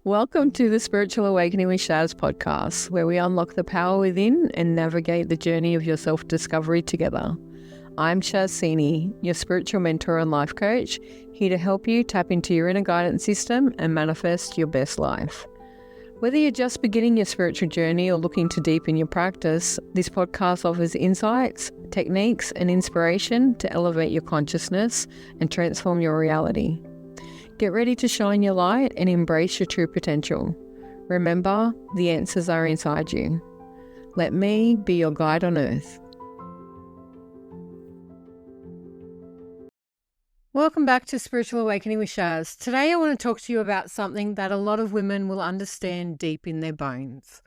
Welcome to the Spiritual Awakening with Shaz podcast, where we unlock the power within and navigate the journey of your self-discovery together. I'm Shaz, your spiritual mentor and life coach, here to help you tap into your inner guidance system and manifest your best life. Whether you're just beginning your spiritual journey or looking to deepen your practice, this podcast offers insights, techniques, and inspiration to elevate your consciousness and transform your reality. Get ready to shine your light and embrace your true potential. Remember, the answers are inside you. Let me be your guide on earth. Welcome back to Spiritual Awakening with Shaz. Today I want to talk to you about something that a lot of women will understand deep in their bones.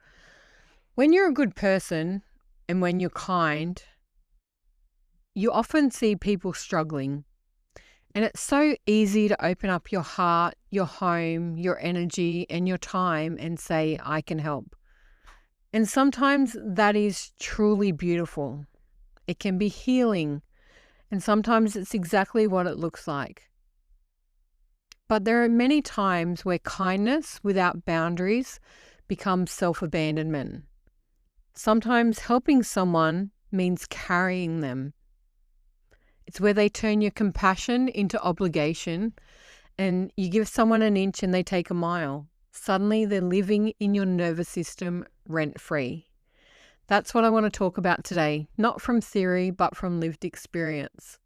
When you're a good person and when you're kind, you often see people struggling. And it's so easy to open up your heart, your home, your energy, and your time and say, I can help. And sometimes that is truly beautiful. It can be healing. And sometimes it's exactly what it looks like. But there are many times where kindness without boundaries becomes self-abandonment. Sometimes helping someone means carrying them. It's where they turn your compassion into obligation, and you give someone an inch and they take a mile. Suddenly they're living in your nervous system rent-free. That's what I want to talk about today, not from theory, but from lived experience.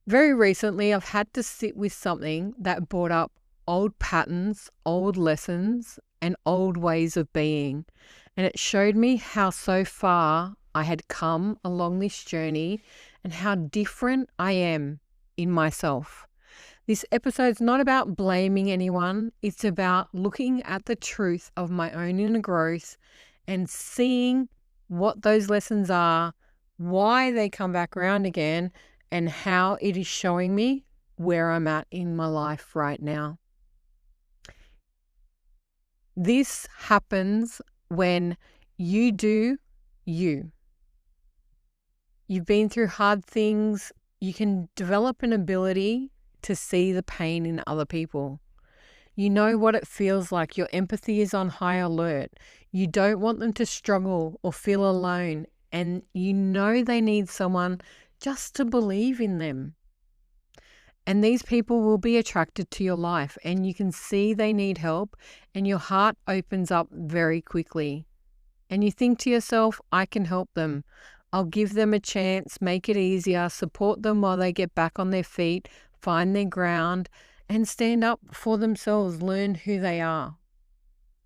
Very recently, I've had to sit with something that brought up old patterns, old lessons, and old ways of being. And it showed me how so far I had come along this journey and how different I am in myself. This episode's not about blaming anyone. It's about looking at the truth of my own inner growth and seeing what those lessons are, why they come back around again, and how it is showing me where I'm at in my life right now. This happens when you do you. You've been through hard things. You can develop an ability to see the pain in other people. You know what it feels like. Your empathy is on high alert. You don't want them to struggle or feel alone. And you know they need someone just to believe in them. And these people will be attracted to your life, and you can see they need help, and your heart opens up very quickly. And you think to yourself, I can help them. I'll give them a chance, make it easier, support them while they get back on their feet, find their ground, and stand up for themselves, learn who they are.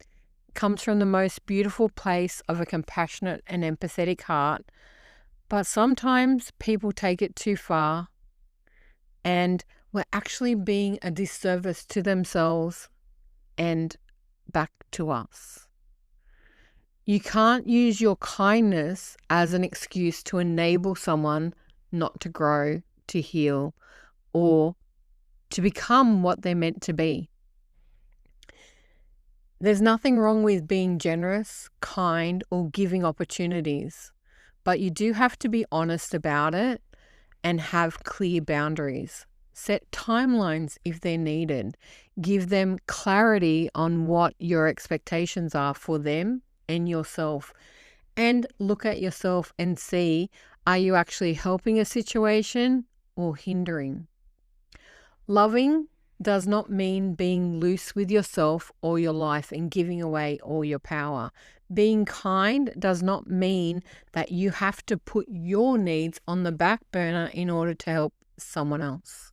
It comes from the most beautiful place of a compassionate and empathetic heart. But sometimes people take it too far, and we're actually being a disservice to themselves and back to us. You can't use your kindness as an excuse to enable someone not to grow, to heal, or to become what they're meant to be. There's nothing wrong with being generous, kind, or giving opportunities, but you do have to be honest about it and have clear boundaries. Set timelines if they're needed. Give them clarity on what your expectations are for them and yourself. And look at yourself and see, are you actually helping a situation or hindering? Loving does not mean being loose with yourself or your life and giving away all your power. Being kind does not mean that you have to put your needs on the back burner in order to help someone else.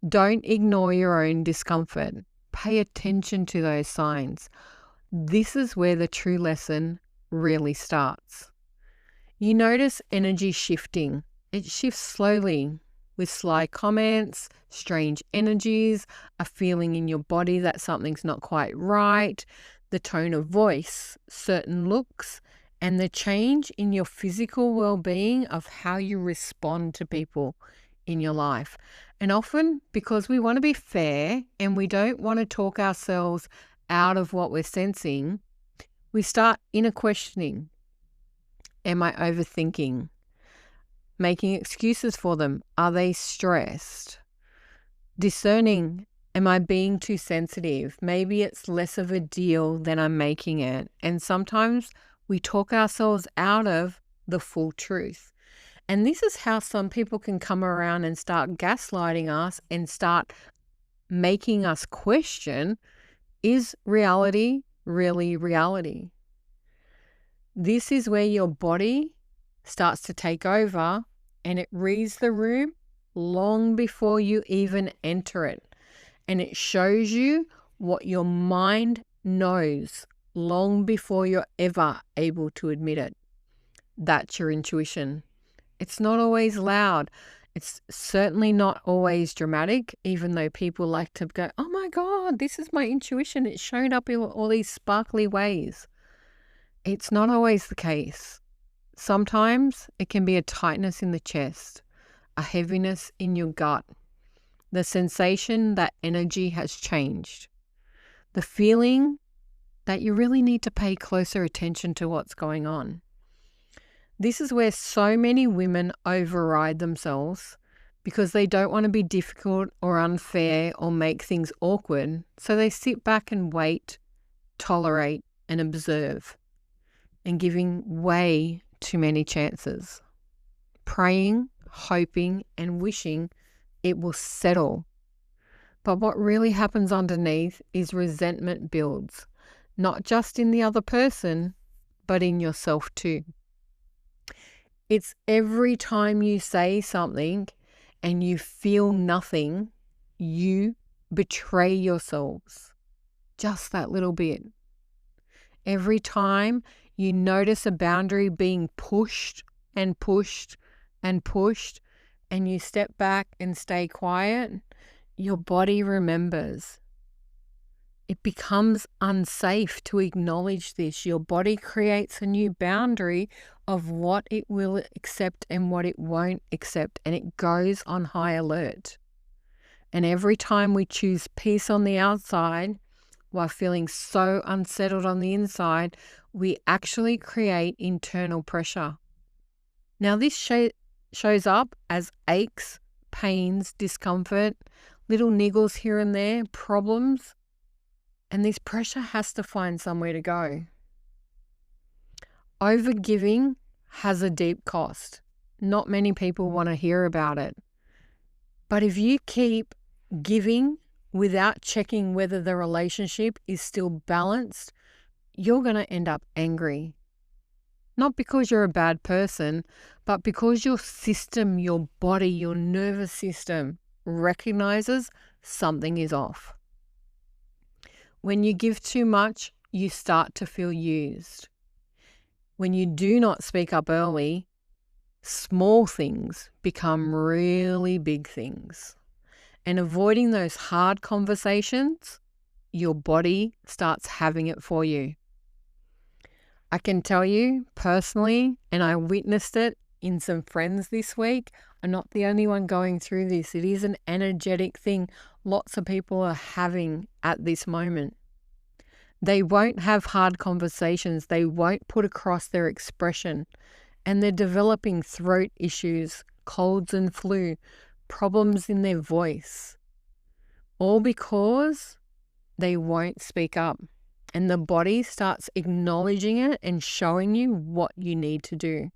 Don't ignore your own discomfort. Pay attention to those signs. This is where the true lesson really starts. You notice energy shifting. It shifts slowly with sly comments, strange energies, a feeling in your body that something's not quite right, the tone of voice, certain looks, and the change in your physical well-being of how you respond to people in your life. And often because we want to be fair and we don't want to talk ourselves out of what we're sensing, we start inner questioning. Am I overthinking? Making excuses for them. Are they stressed? Discerning Am I being too sensitive? Maybe it's less of a deal than I'm making it. And sometimes we talk ourselves out of the full truth. And this is how some people can come around and start gaslighting us and start making us question, is reality really reality? This is where your body starts to take over and it reads the room long before you even enter it. And it shows you what your mind knows long before you're ever able to admit it. That's your intuition. It's not always loud. It's certainly not always dramatic, even though people like to go, oh my God, this is my intuition. It showed up in all these sparkly ways. It's not always the case. Sometimes it can be a tightness in the chest, a heaviness in your gut, the sensation that energy has changed, the feeling that you really need to pay closer attention to what's going on. This is where so many women override themselves because they don't want to be difficult or unfair or make things awkward. So they sit back and wait, tolerate, and observe, and giving way too many chances, praying, hoping, and wishing it will settle. But what really happens underneath is resentment builds, not just in the other person, but in yourself too. It's every time you say something and you feel nothing, you betray yourselves. Just that little bit. Every time you notice a boundary being pushed and pushed and pushed, and you step back and stay quiet, your body remembers. It becomes unsafe to acknowledge this. Your body creates a new boundary of what it will accept and what it won't accept, and it goes on high alert. And every time we choose peace on the outside while feeling so unsettled on the inside, we actually create internal pressure. Now, this shows up as aches, pains, discomfort, little niggles here and there, problems. And this pressure has to find somewhere to go. Overgiving has a deep cost. Not many people want to hear about it. But if you keep giving without checking whether the relationship is still balanced, you're going to end up angry. Not because you're a bad person, but because your system, your body, your nervous system recognizes something is off. When you give too much, you start to feel used. When you do not speak up early, small things become really big things. And avoiding those hard conversations, your body starts having it for you. I can tell you personally, and I witnessed it in some friends this week, I'm not the only one going through this. It is an energetic thing lots of people are having at this moment. They won't have hard conversations. They won't put across their expression. And they're developing throat issues, colds and flu, problems in their voice. All because they won't speak up. And the body starts acknowledging it and showing you what you need to do.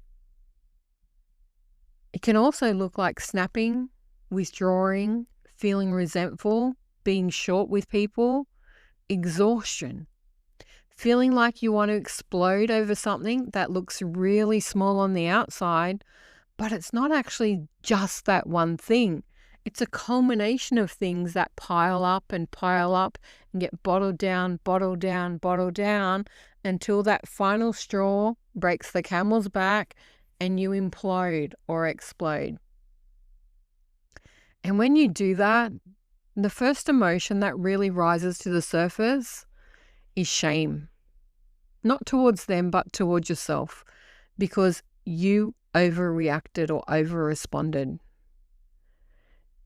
It can also look like snapping, withdrawing, feeling resentful, being short with people, exhaustion, feeling like you want to explode over something that looks really small on the outside, but it's not actually just that one thing. It's a culmination of things that pile up and get bottled down until that final straw breaks the camel's back and you implode or explode. And when you do that, the first emotion that really rises to the surface is shame. Not towards them, but towards yourself, because you overreacted or overresponded.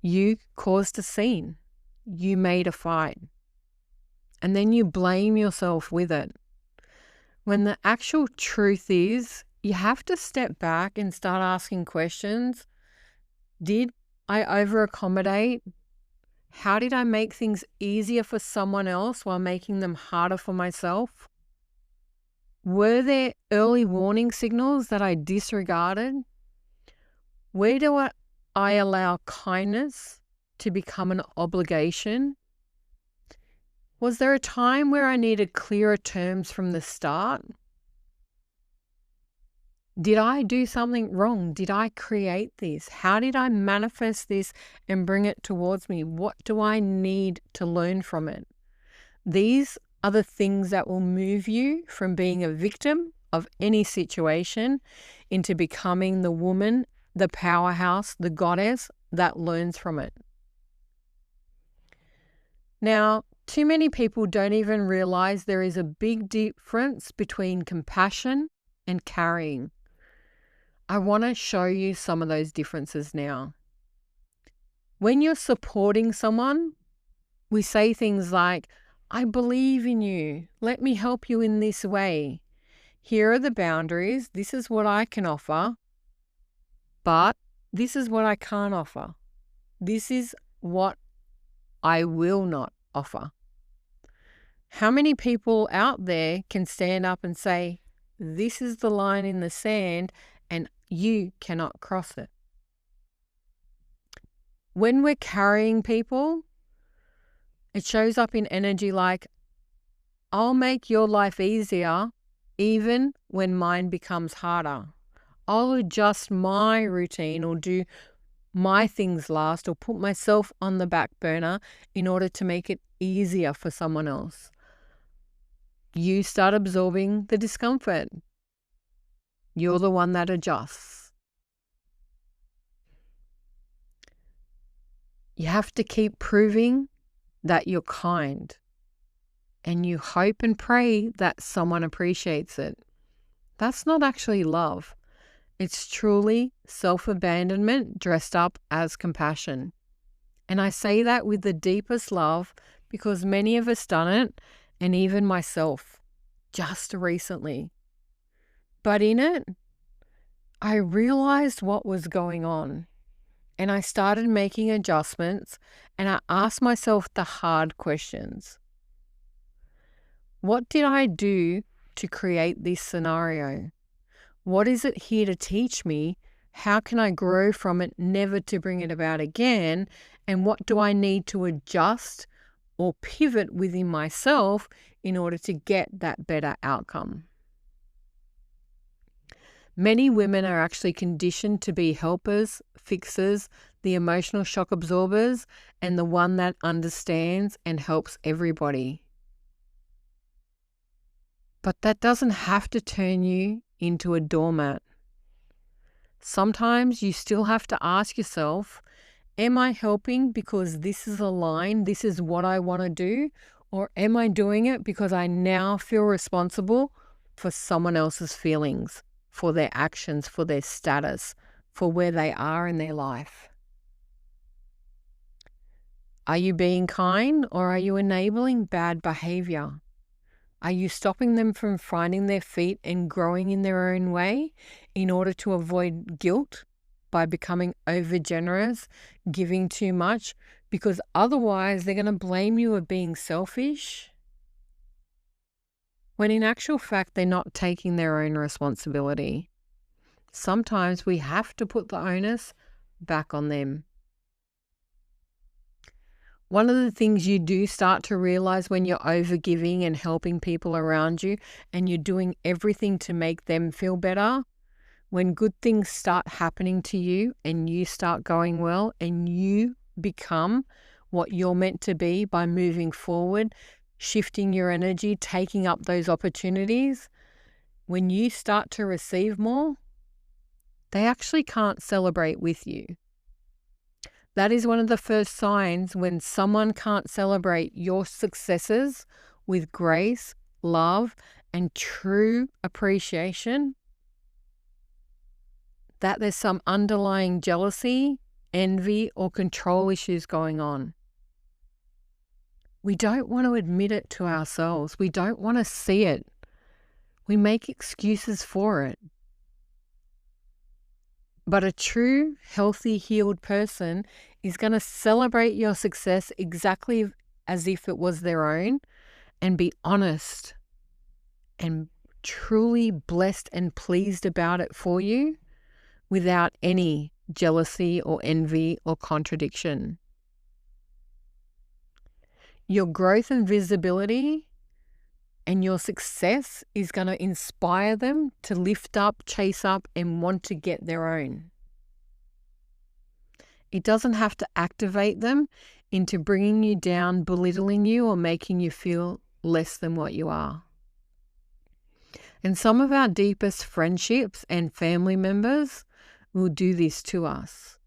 You caused a scene. You made a fight. And then you blame yourself with it. When the actual truth is, you have to step back and start asking questions. Did I over-accommodate? How did I make things easier for someone else while making them harder for myself? Were there early warning signals that I disregarded? Where do I allow kindness to become an obligation? Was there a time where I needed clearer terms from the start? Did I do something wrong? Did I create this? How did I manifest this and bring it towards me? What do I need to learn from it? These are the things that will move you from being a victim of any situation into becoming the woman, the powerhouse, the goddess that learns from it. Now, too many people don't even realize there is a big difference between compassion and carrying. I want to show you some of those differences now. When you're supporting someone, we say things like, I believe in you. Let me help you in this way. Here are the boundaries. This is what I can offer, but this is what I can't offer. This is what I will not offer. How many people out there can stand up and say, this is the line in the sand and you cannot cross it? When we're carrying people, it shows up in energy like, I'll make your life easier even when mine becomes harder. I'll adjust my routine or do my things last or put myself on the back burner in order to make it easier for someone else. You start absorbing the discomfort. You're the one that adjusts. You have to keep proving that you're kind, and you hope and pray that someone appreciates it. That's not actually love. It's truly self-abandonment dressed up as compassion. And I say that with the deepest love because many of us done it, and even myself, just recently. But in it, I realized what was going on, and I started making adjustments, and I asked myself the hard questions. What did I do to create this scenario? What is it here to teach me? How can I grow from it, never to bring it about again? And what do I need to adjust or pivot within myself in order to get that better outcome? Many women are actually conditioned to be helpers, fixers, the emotional shock absorbers, and the one that understands and helps everybody. But that doesn't have to turn you into a doormat. Sometimes you still have to ask yourself, am I helping because this is aligned, this is what I want to do? Or am I doing it because I now feel responsible for someone else's feelings, for their actions, for their status, for where they are in their life? Are you being kind or are you enabling bad behavior? Are you stopping them from finding their feet and growing in their own way in order to avoid guilt by becoming overgenerous, giving too much? Because otherwise they're going to blame you of being selfish, when in actual fact they're not taking their own responsibility. Sometimes we have to put the onus back on them. One of the things you do start to realize when you're overgiving and helping people around you and you're doing everything to make them feel better, when good things start happening to you and you start going well and you become what you're meant to be by moving forward, shifting your energy, taking up those opportunities, when you start to receive more, they actually can't celebrate with you. That is one of the first signs when someone can't celebrate your successes with grace, love, and true appreciation, that there's some underlying jealousy, envy, or control issues going on. We don't want to admit it to ourselves. We don't want to see it. We make excuses for it. But a true, healthy, healed person is going to celebrate your success exactly as if it was their own and be honest and truly blessed and pleased about it for you without any jealousy or envy or contradiction. Your growth and visibility and your success is going to inspire them to lift up, chase up, and want to get their own. It doesn't have to activate them into bringing you down, belittling you, or making you feel less than what you are. And some of our deepest friendships and family members will do this to us.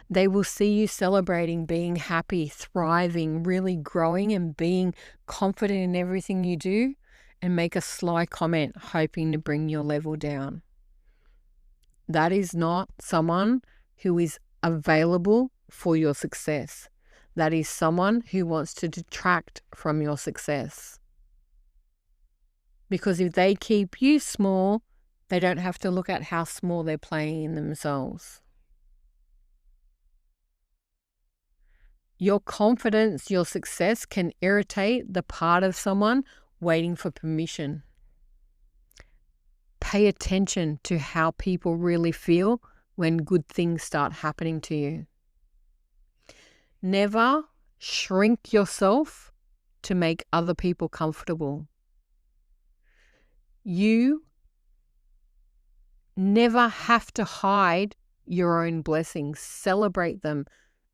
They will see you celebrating, being happy, thriving, really growing and being confident in everything you do, and make a sly comment hoping to bring your level down. That is not someone who is available for your success. That is someone who wants to detract from your success. Because if they keep you small, they don't have to look at how small they're playing in themselves. Your confidence, your success can irritate the part of someone waiting for permission. Pay attention to how people really feel when good things start happening to you. Never shrink yourself to make other people comfortable. You never have to hide your own blessings. Celebrate them,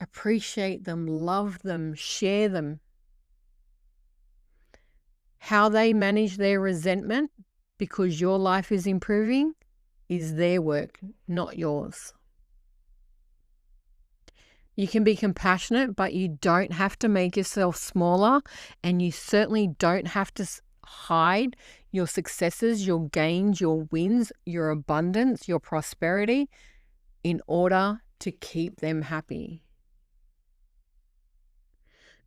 appreciate them, love them, share them. How they manage their resentment because your life is improving is their work, not yours. You can be compassionate, but you don't have to make yourself smaller, and you certainly don't have to hide your successes, your gains, your wins, your abundance, your prosperity in order to keep them happy.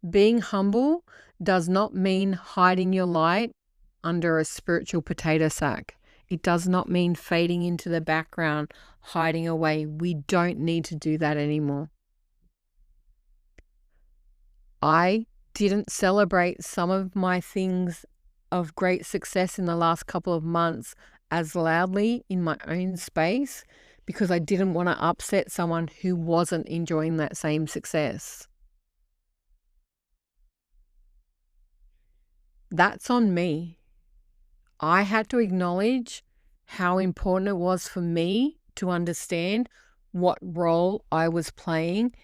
Being humble does not mean hiding your light under a spiritual potato sack. It does not mean fading into the background, hiding away. We don't need to do that anymore. I didn't celebrate some of my things of great success in the last couple of months as loudly in my own space because I didn't want to upset someone who wasn't enjoying that same success. That's on me. I had to acknowledge how important it was for me to understand what role I was playing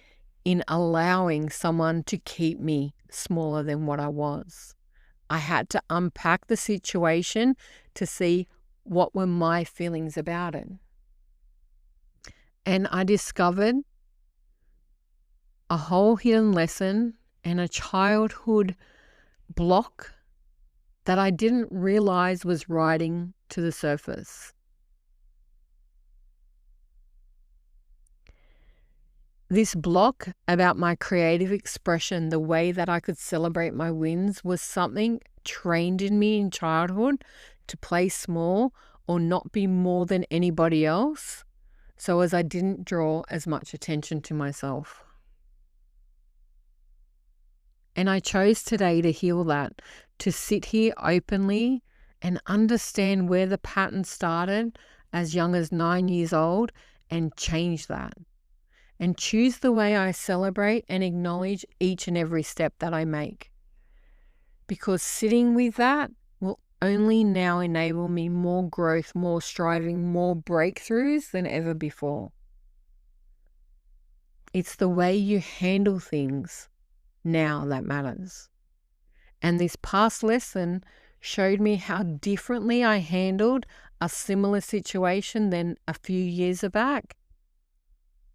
in allowing someone to keep me smaller than what I was. I had to unpack the situation to see what were my feelings about it. And I discovered a whole hidden lesson and a childhood block that I didn't realize was rising to the surface. This block about my creative expression, the way that I could celebrate my wins, was something trained in me in childhood to play small or not be more than anybody else, so as I didn't draw as much attention to myself. And I chose today to heal that, to sit here openly and understand where the pattern started as young as 9 years old and change that. And choose the way I celebrate and acknowledge each and every step that I make. Because sitting with that will only now enable me more growth, more striving, more breakthroughs than ever before. It's the way you handle things now that matters. And this past lesson showed me how differently I handled a similar situation than a few years back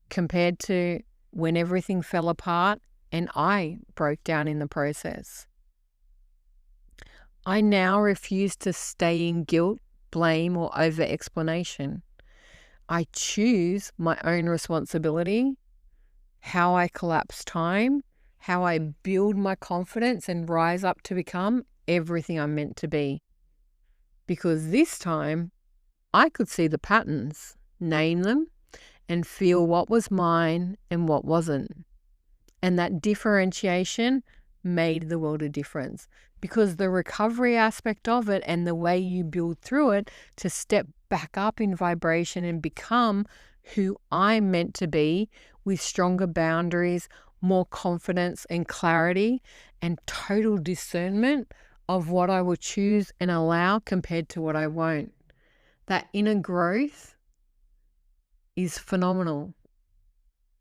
compared to when everything fell apart and I broke down in the process. I now refuse to stay in guilt, blame, or over-explanation. I choose my own responsibility, how I collapse time, how I build my confidence and rise up to become everything I'm meant to be. Because this time, I could see the patterns, name them, and feel what was mine and what wasn't. And that differentiation made the world of difference, because the recovery aspect of it and the way you build through it to step back up in vibration and become who I'm meant to be, with stronger boundaries, more confidence and clarity, and total discernment of what I will choose and allow compared to what I won't. That inner growth is phenomenal.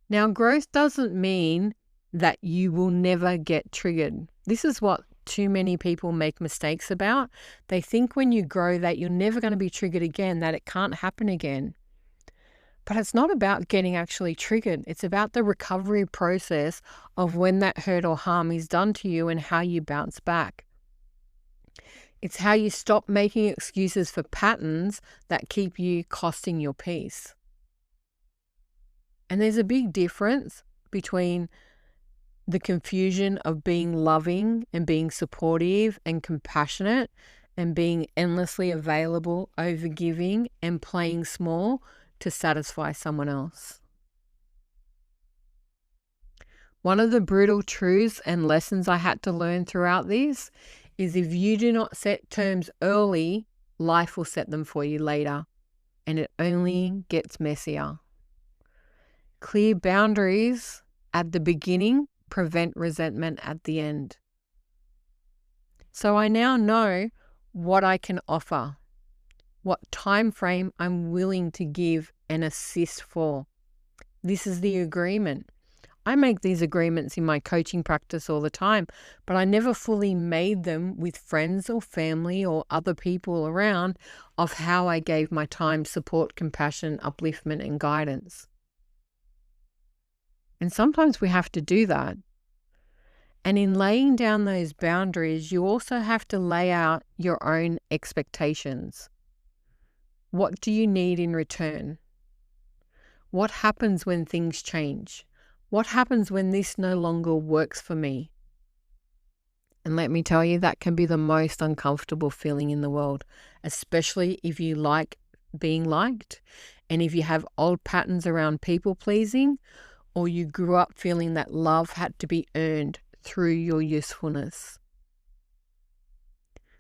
Now, growth doesn't mean that you will never get triggered. This is what too many people make mistakes about. They think when you grow that you're never going to be triggered again, that it can't happen again. But it's not about getting actually triggered. It's about the recovery process of when that hurt or harm is done to you and how you bounce back. It's how you stop making excuses for patterns that keep you costing your peace. And there's a big difference between the confusion of being loving and being supportive and compassionate and being endlessly available, overgiving, and playing small to satisfy someone else. One of the brutal truths and lessons I had to learn throughout this is if you do not set terms early, life will set them for you later, and it only gets messier. Clear boundaries at the beginning prevent resentment at the end. So I now know what I can offer, what time frame I'm willing to give and assist for. This is the agreement. I make these agreements in my coaching practice all the time, but I never fully made them with friends or family or other people around of how I gave my time, support, compassion, upliftment, and guidance. And sometimes we have to do that. And in laying down those boundaries, you also have to lay out your own expectations. What do you need in return? What happens when things change? What happens when this no longer works for me? And let me tell you, that can be the most uncomfortable feeling in the world, especially if you like being liked and if you have old patterns around people pleasing, or you grew up feeling that love had to be earned through your usefulness.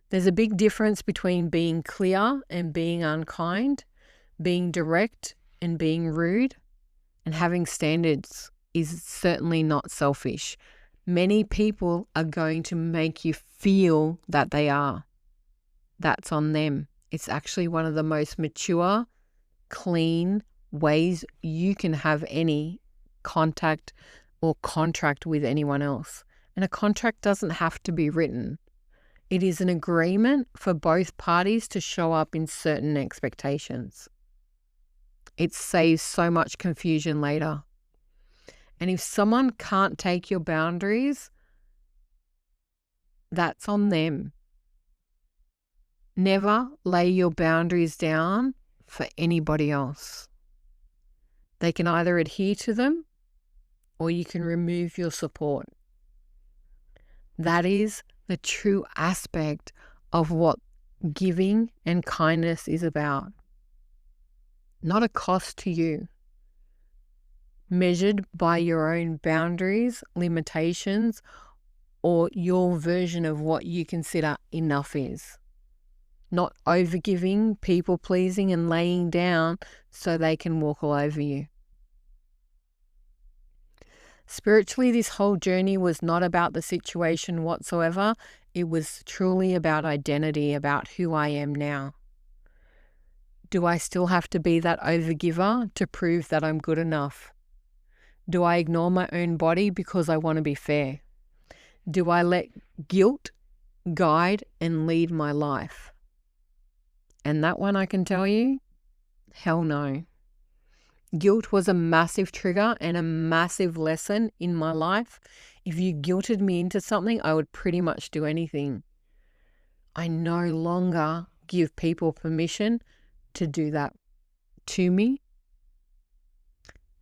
There's a big difference between being clear and being unkind, being direct and being rude, and having standards is certainly not selfish. Many people are going to make you feel that they are. That's on them. It's actually one of the most mature, clean ways you can have any contact or contract with anyone else. And a contract doesn't have to be written. It is an agreement for both parties to show up in certain expectations. It saves so much confusion later. And if someone can't take your boundaries, that's on them. Never lay your boundaries down for anybody else. They can either adhere to them or you can remove your support. That is the true aspect of what giving and kindness is about. Not a cost to you, measured by your own boundaries, limitations, or your version of what you consider enough is. Not overgiving, people pleasing, and laying down so they can walk all over you. Spiritually, this whole journey was not about the situation whatsoever. It was truly about identity, about who I am now. Do I still have to be that overgiver to prove that I'm good enough? Do I ignore my own body because I want to be fair? Do I let guilt guide and lead my life? And that one I can tell you, hell no. Guilt was a massive trigger and a massive lesson in my life. If you guilted me into something, I would pretty much do anything. I no longer give people permission to do that to me.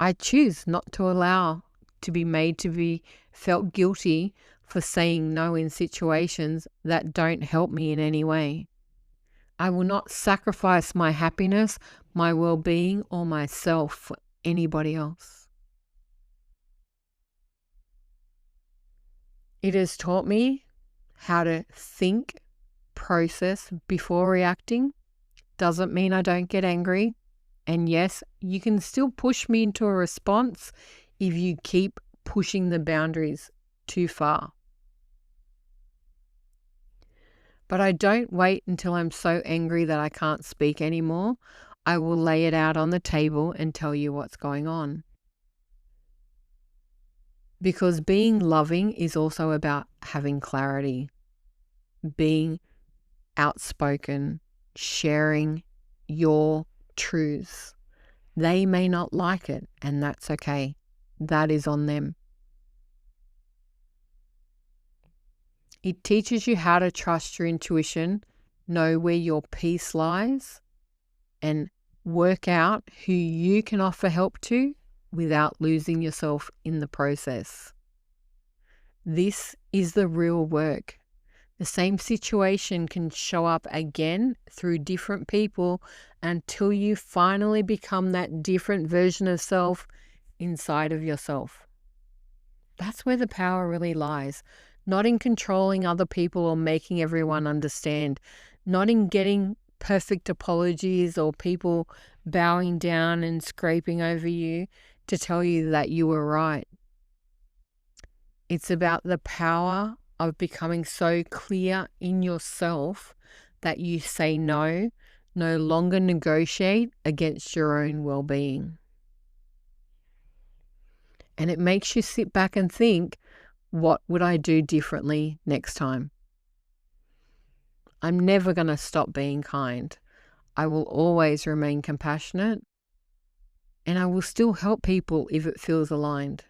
I choose not to allow to be made to be felt guilty for saying no in situations that don't help me in any way. I will not sacrifice my happiness, my well-being, or myself for anybody else. It has taught me how to think, process before reacting. Doesn't mean I don't get angry. And yes, you can still push me into a response if you keep pushing the boundaries too far. But I don't wait until I'm so angry that I can't speak anymore. I will lay it out on the table and tell you what's going on. Because being loving is also about having clarity, being outspoken, sharing your truths. They may not like it, and that's okay. That is on them. It teaches you how to trust your intuition, know where your peace lies, and work out who you can offer help to without losing yourself in the process. This is the real work. The same situation can show up again through different people until you finally become that different version of self inside of yourself. That's where the power really lies. Not in controlling other people or making everyone understand. Not in getting perfect apologies or people bowing down and scraping over you to tell you that you were right. It's about the power of becoming so clear in yourself that you say no longer negotiate against your own well-being. And it makes you sit back and think, what would I do differently next time? I'm never going to stop being kind. I will always remain compassionate, and I will still help people if it feels aligned.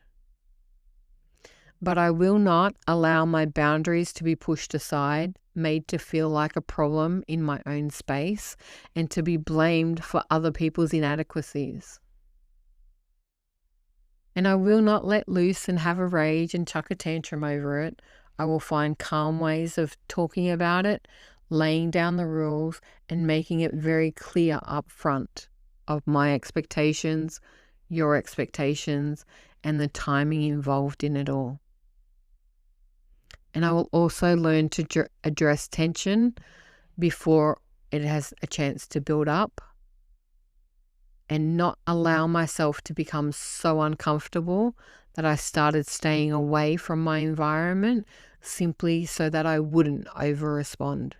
But I will not allow my boundaries to be pushed aside, made to feel like a problem in my own space, and to be blamed for other people's inadequacies. And I will not let loose and have a rage and chuck a tantrum over it. I will find calm ways of talking about it, laying down the rules, and making it very clear up front of my expectations, your expectations, and the timing involved in it all. And I will also learn to address tension before it has a chance to build up, and not allow myself to become so uncomfortable that I started staying away from my environment simply so that I wouldn't over-respond.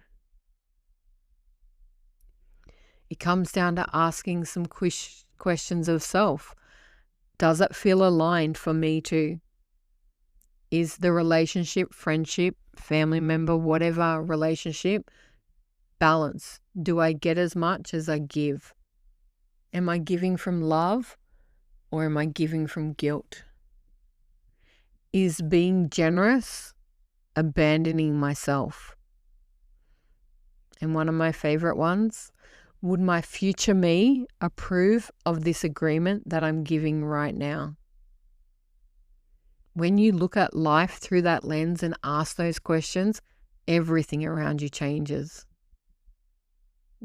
It comes down to asking some questions of self. Does it feel aligned for me too? Is the relationship, friendship, family member, whatever relationship, balanced? Do I get as much as I give? Am I giving from love or am I giving from guilt? Is being generous abandoning myself? And one of my favorite ones, would my future me approve of this agreement that I'm giving right now? When you look at life through that lens and ask those questions, everything around you changes.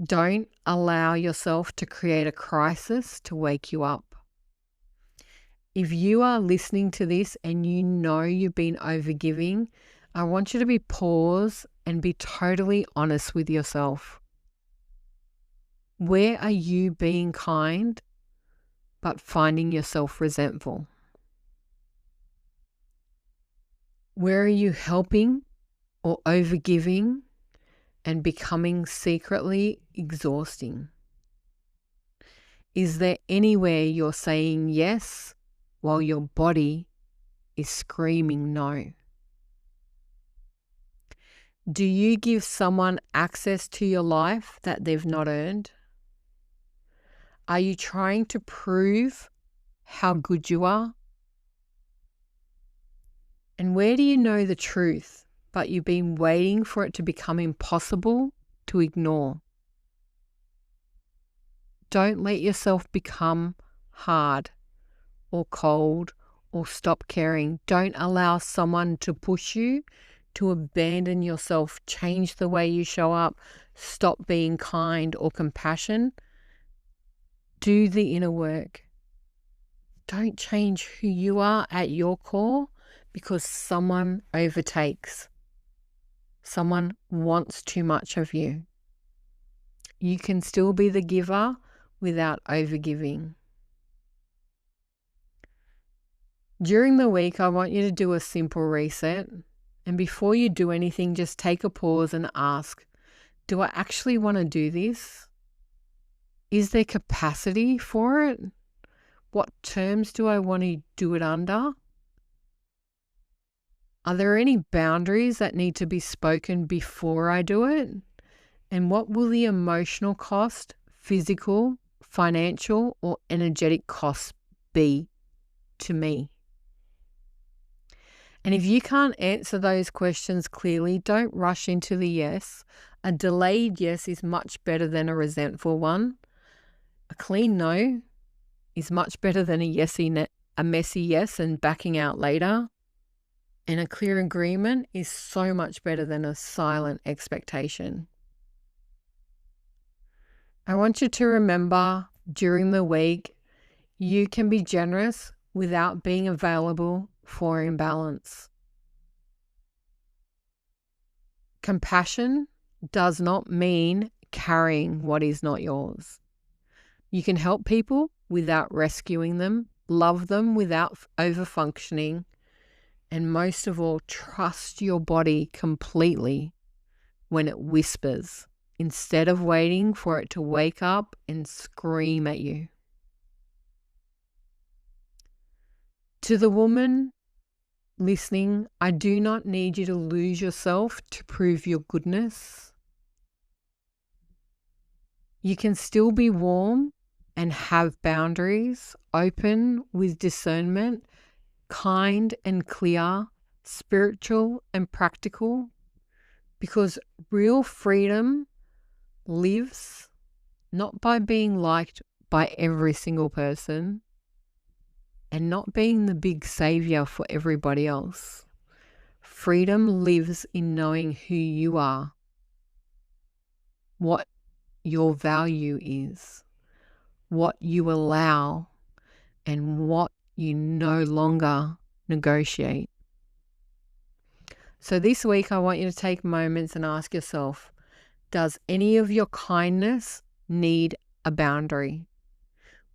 Don't allow yourself to create a crisis to wake you up. If you are listening to this and you know you've been overgiving, I want you to pause and be totally honest with yourself. Where are you being kind but finding yourself resentful? Where are you helping or overgiving and becoming secretly exhausting? Is there anywhere you're saying yes while your body is screaming no? Do you give someone access to your life that they've not earned? Are you trying to prove how good you are? And where do you know the truth, but you've been waiting for it to become impossible to ignore? Don't let yourself become hard or cold or stop caring. Don't allow someone to push you to abandon yourself, change the way you show up, stop being kind or compassion. Do the inner work. Don't change who you are at your core because someone overtakes. Someone wants too much of you. You can still be the giver without overgiving. During the week, I want you to do a simple reset. And before you do anything, just take a pause and ask, do I actually want to do this? Is there capacity for it? What terms do I want to do it under? Are there any boundaries that need to be spoken before I do it? And what will the emotional cost, physical, financial, or energetic costs be to me? And if you can't answer those questions clearly, don't rush into the yes. A delayed yes is much better than a resentful one. A clean no is much better than a messy yes and backing out later. And a clear agreement is so much better than a silent expectation. I want you to remember during the week, you can be generous without being available for imbalance. Compassion does not mean carrying what is not yours. You can help people without rescuing them, love them without overfunctioning, and most of all, trust your body completely when it whispers instead of waiting for it to wake up and scream at you. To the woman listening, I do not need you to lose yourself to prove your goodness. You can still be warm and have boundaries, open with discernment, kind and clear, spiritual and practical, because real freedom lives not by being liked by every single person and not being the big savior for everybody else. Freedom lives in knowing who you are, what your value is, what you allow, and what you no longer negotiate. So this week, I want you to take moments and ask yourself, does any of your kindness need a boundary?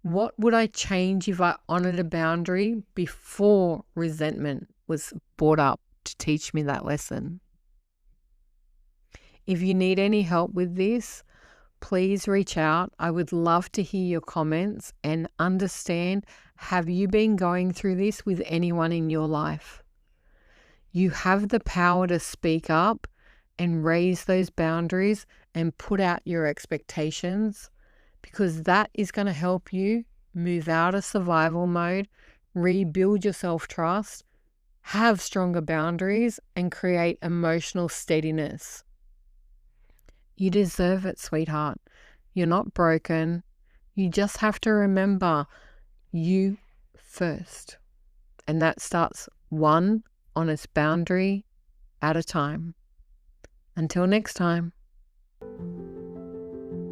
What would I change if I honored a boundary before resentment was brought up to teach me that lesson? If you need any help with this, please reach out. I would love to hear your comments and understand, have you been going through this with anyone in your life? You have the power to speak up and raise those boundaries and put out your expectations, because that is going to help you move out of survival mode, rebuild your self-trust, have stronger boundaries, and create emotional steadiness. You deserve it, sweetheart. You're not broken. You just have to remember you first. And that starts one honest boundary at a time. Until next time.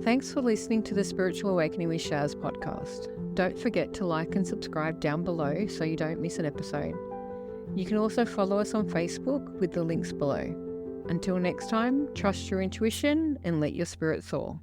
Thanks for listening to the Spiritual Awakening with Shaz podcast. Don't forget to like and subscribe down below so you don't miss an episode. You can also follow us on Facebook with the links below. Until next time, trust your intuition and let your spirit soar.